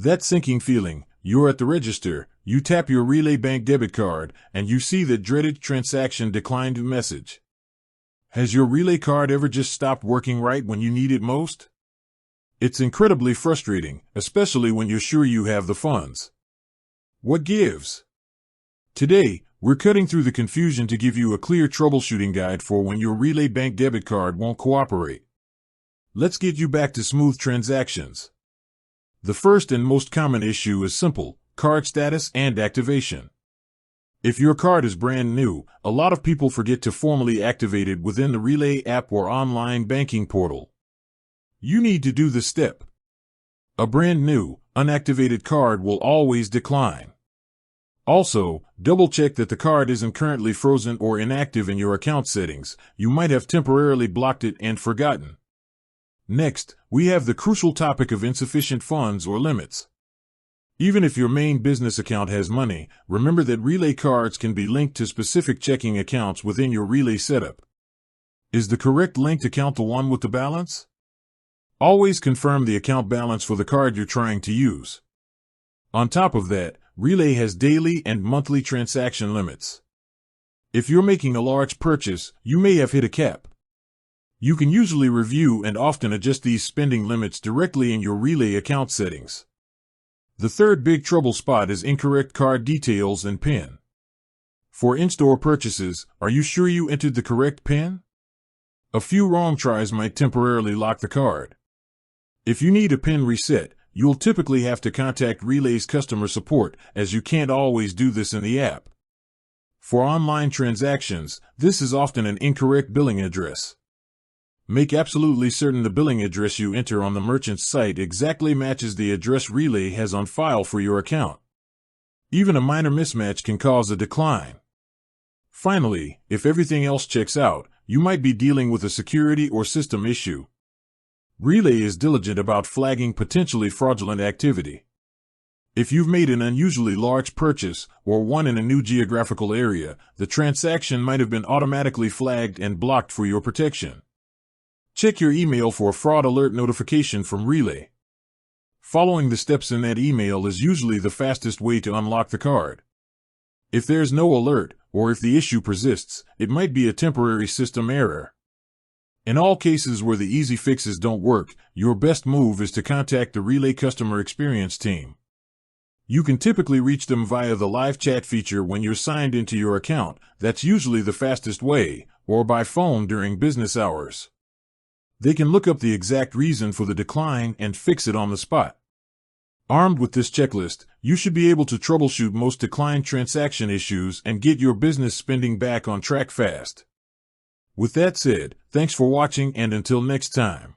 That sinking feeling, you're at the register, you tap your Relay Bank debit card, and you see that dreaded transaction declined message. Has your Relay card ever just stopped working right when you need it most? It's incredibly frustrating, especially when you're sure you have the funds. What gives? Today, we're cutting through the confusion to give you a clear troubleshooting guide for when your Relay Bank debit card won't cooperate. Let's get you back to smooth transactions. The first and most common issue is simple: card status and activation. If your card is brand new, a lot of people forget to formally activate it within the Relay app or online banking portal. You need to do this step. A brand new, unactivated card will always decline. Also, double-check that the card isn't currently frozen or inactive in your account settings. You might have temporarily blocked it and forgotten. Next, we have the crucial topic of insufficient funds or limits. Even if your main business account has money, remember that Relay cards can be linked to specific checking accounts within your Relay setup. Is the correct linked account the one with the balance? Always confirm the account balance for the card you're trying to use. On top of that, Relay has daily and monthly transaction limits. If you're making a large purchase, you may have hit a cap. You can usually review and often adjust these spending limits directly in your Relay account settings. The third big trouble spot is incorrect card details and PIN. For in-store purchases, are you sure you entered the correct PIN? A few wrong tries might temporarily lock the card. If you need a PIN reset, you'll typically have to contact Relay's customer support, as you can't always do this in the app. For online transactions, this is often an incorrect billing address. Make absolutely certain the billing address you enter on the merchant's site exactly matches the address Relay has on file for your account. Even a minor mismatch can cause a decline. Finally, if everything else checks out, you might be dealing with a security or system issue. Relay is diligent about flagging potentially fraudulent activity. If you've made an unusually large purchase, or one in a new geographical area, the transaction might have been automatically flagged and blocked for your protection. Check your email for a fraud alert notification from Relay. Following the steps in that email is usually the fastest way to unlock the card. If there's no alert, or if the issue persists, it might be a temporary system error. In all cases where the easy fixes don't work, your best move is to contact the Relay customer experience team. You can typically reach them via the live chat feature when you're signed into your account. That's usually the fastest way, or by phone during business hours. They can look up the exact reason for the decline and fix it on the spot. Armed with this checklist, you should be able to troubleshoot most declined transaction issues and get your business spending back on track fast. With that said, thanks for watching, and until next time.